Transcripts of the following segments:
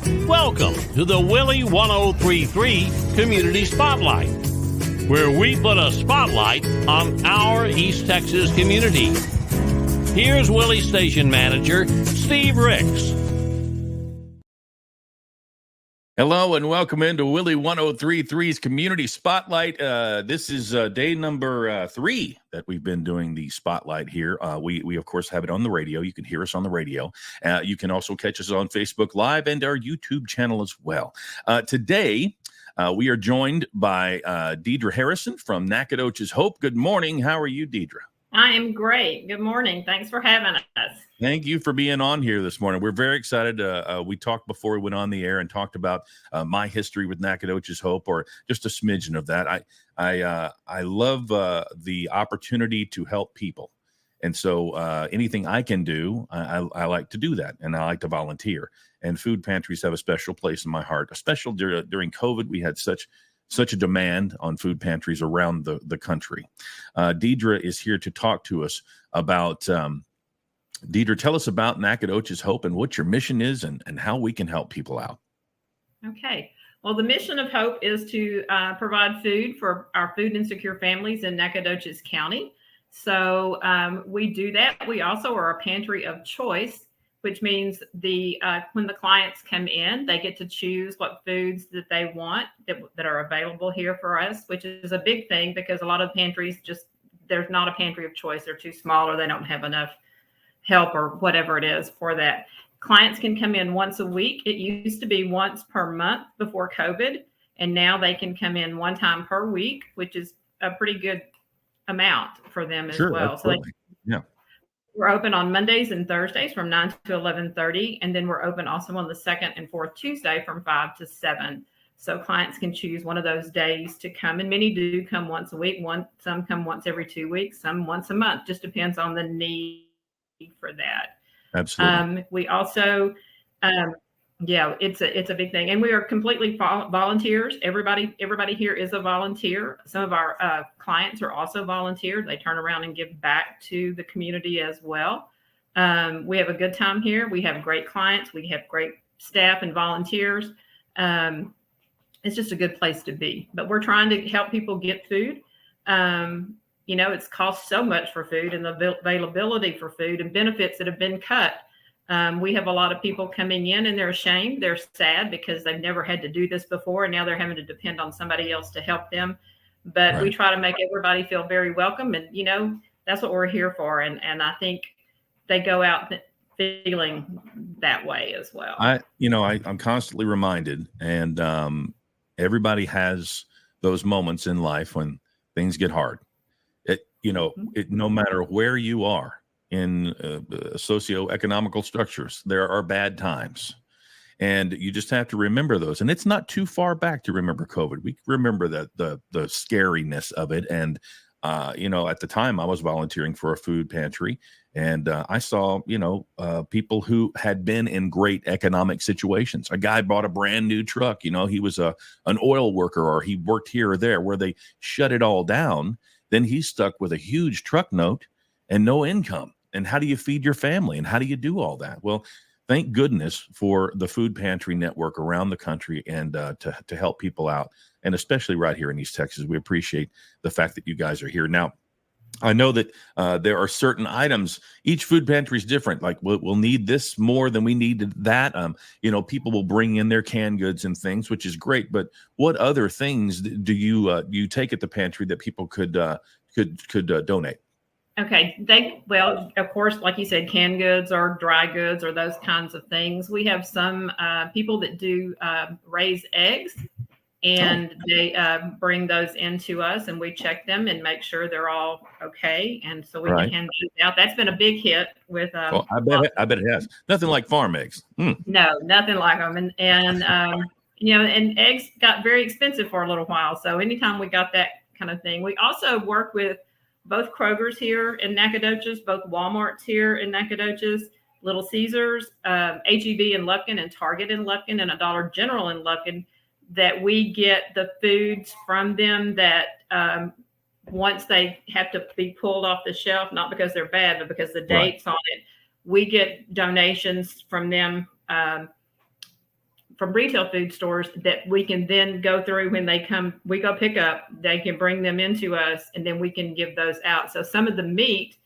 Welcome to the Willy 1033 Community Spotlight, where we put a spotlight on our East Texas community. Here's Willy Station Manager Steve Ricks. Hello and welcome into Willy 1033's Community Spotlight. This is day number 3 that we've been doing the Spotlight here. We of course have it on the radio. You can hear us on the radio. You can also catch us on Facebook Live and our YouTube channel as well. Today, we are joined by Diedre Harrison from Nacogdoches Hope. Good morning. How are you, Diedre? I am great. Good morning. Thanks for having us. Thank you for being on here this morning. We're very excited. We talked before we went on the air and talked about my history with Nacogdoches Hope, or just a smidgen of that. I love the opportunity to help people. And so anything I can do, I like to do that, and I like to volunteer. And food pantries have a special place in my heart, especially during COVID. We had such a demand on food pantries around the country. Diedre is here to talk to us about, Diedre, tell us about Nacogdoches Hope and what your mission is and how we can help people out. Okay. Well, the mission of Hope is to provide food for our food insecure families in Nacogdoches County. So we do that. We also are a pantry of choice, which means when the clients come in, they get to choose what foods that they want that are available here for us, which is a big thing because a lot of pantries there's not a pantry of choice. They're too small or they don't have enough help or whatever it is for that. Clients can come in once a week. It used to be once per month before COVID, and now they can come in one time per week, which is a pretty good amount for them as well. Absolutely. So we're open on Mondays and Thursdays from 9 to 11:30, and then we're open also on the second and fourth Tuesday from 5 to 7. So clients can choose one of those days to come, and many do come once a week. Some come once every 2 weeks, some once a month. Just depends on the need for that. Absolutely. We also, it's a big thing, and we are completely volunteers. Everybody here is a volunteer. Some of our clients are also volunteers. They turn around and give back to the community as well. We have a good time here. We have great clients. We have great staff and volunteers. It's just a good place to be. But we're trying to help people get food. It's cost so much for food, and the availability for food and benefits that have been cut. We have a lot of people coming in and they're ashamed. They're sad because they've never had to do this before, and now they're having to depend on somebody else to help them. But right. We try to make everybody feel very welcome, and that's what we're here for. And I think they go out feeling that way as well. I'm constantly reminded, and everybody has those moments in life when things get hard. No matter where you are in socioeconomical structures, there are bad times, and you just have to remember those. And it's not too far back to remember COVID. We remember the scariness of it. And at the time I was volunteering for a food pantry, and I saw people who had been in great economic situations. A guy bought a brand new truck. He was an oil worker, or he worked here or there, where they shut it all down. Then he's stuck with a huge truck note and no income. And how do you feed your family? And how do you do all that? Well, thank goodness for the food pantry network around the country, and to help people out. And especially right here in East Texas, we appreciate the fact that you guys are here. Now, I know that there are certain items. Each food pantry is different. Like we'll need this more than we needed that. People will bring in their canned goods and things, which is great. But what other things do you take at the pantry that people could donate? Okay. Of course, like you said, canned goods or dry goods or those kinds of things. We have some people that do raise eggs. And they bring those into us, and we check them and make sure they're all okay. And so we can hand those out. That's been a big hit with. I bet it has. Nothing like farm eggs. No, nothing like them. And eggs got very expensive for a little while. So anytime we got that kind of thing, we also work with both Kroger's here in Nacogdoches, both Walmart's here in Nacogdoches, Little Caesars, H-E-B in Lufkin, and Target in Lufkin, and a Dollar General in Lufkin, that we get the foods from them that once they have to be pulled off the shelf, not because they're bad, but because the dates on it, we get donations from them from retail food stores that we can then go through when they come, we go pick up, they can bring them into us, and then we can give those out. So some of the meat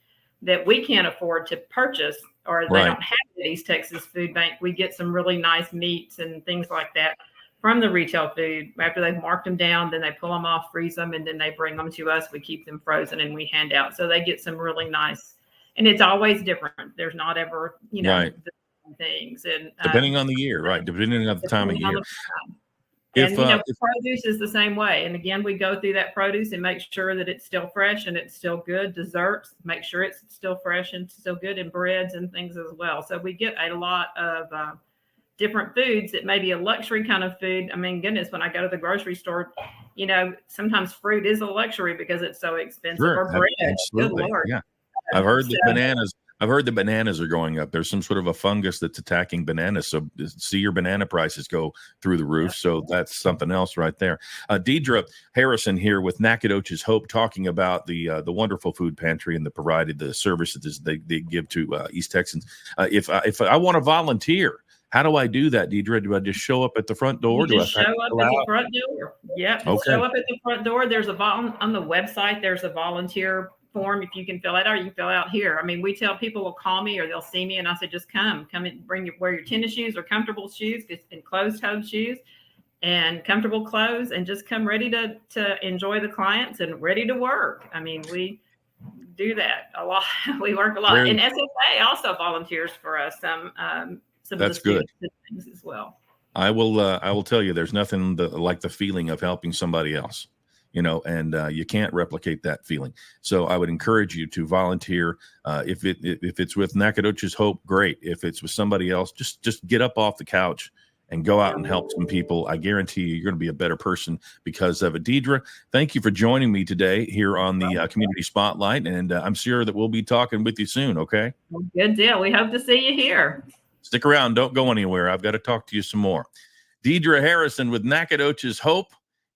that we can't afford to purchase, or they don't have at East Texas Food Bank, we get some really nice meats and things like that from the retail food. After they've marked them down, then they pull them off, freeze them, and then they bring them to us. We keep them frozen and we hand out. So they get some really nice, and it's always different. There's not ever, the same things. And depending on the year, right? Depending on the time of year. And produce is the same way. And again, we go through that produce and make sure that it's still fresh and it's still good. Desserts, make sure it's still fresh and still good, and breads and things as well. So we get a lot of different foods that may be a luxury kind of food. I mean, goodness, when I go to the grocery store, sometimes fruit is a luxury because it's so expensive. Sure, or bread. absolutely. Good Lord. Yeah, I've heard that bananas. I've heard the bananas are going up. There's some sort of a fungus that's attacking bananas. So see your banana prices go through the roof. So that's something else right there. Diedre Harrison here with Nacogdoches Hope, talking about the wonderful food pantry and the services they give to East Texans. If I want to volunteer, how do I do that, Diedre? Do I just show up at the front door? You just show up at the front door. Yeah, okay. Show up at the front door. There's on the website. There's a volunteer form if you can fill out, or you can fill out here. I mean, we tell people will call me or they'll see me, and I say just come and wear your tennis shoes or comfortable shoes and closed-toed shoes and comfortable clothes, and just come ready to enjoy the clients and ready to work. I mean, we do that a lot. We work a lot, and SFA also volunteers for us. Some that's of the good things as well. I will tell you, there's nothing like the feeling of helping somebody else. And you can't replicate that feeling. So I would encourage you to volunteer. If it's with Nacogdoches Hope, great. If it's with somebody else, just get up off the couch and go out and help some people. I guarantee you're going to be a better person because of it. Diedre, thank you for joining me today here on the Community Spotlight, and I'm sure that we'll be talking with you soon. Okay. Good deal. We hope to see you here. Stick around. Don't go anywhere. I've got to talk to you some more. Diedre Harrison with Nacogdoches Hope,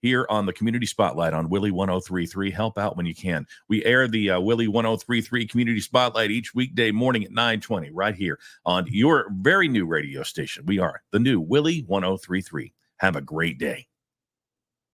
here on the Community Spotlight on Willy 103.3. Help out when you can. We air the Willy 103.3 Community Spotlight each weekday morning at 9:20 right here on your very new radio station. We are the new Willy 103.3. Have a great day.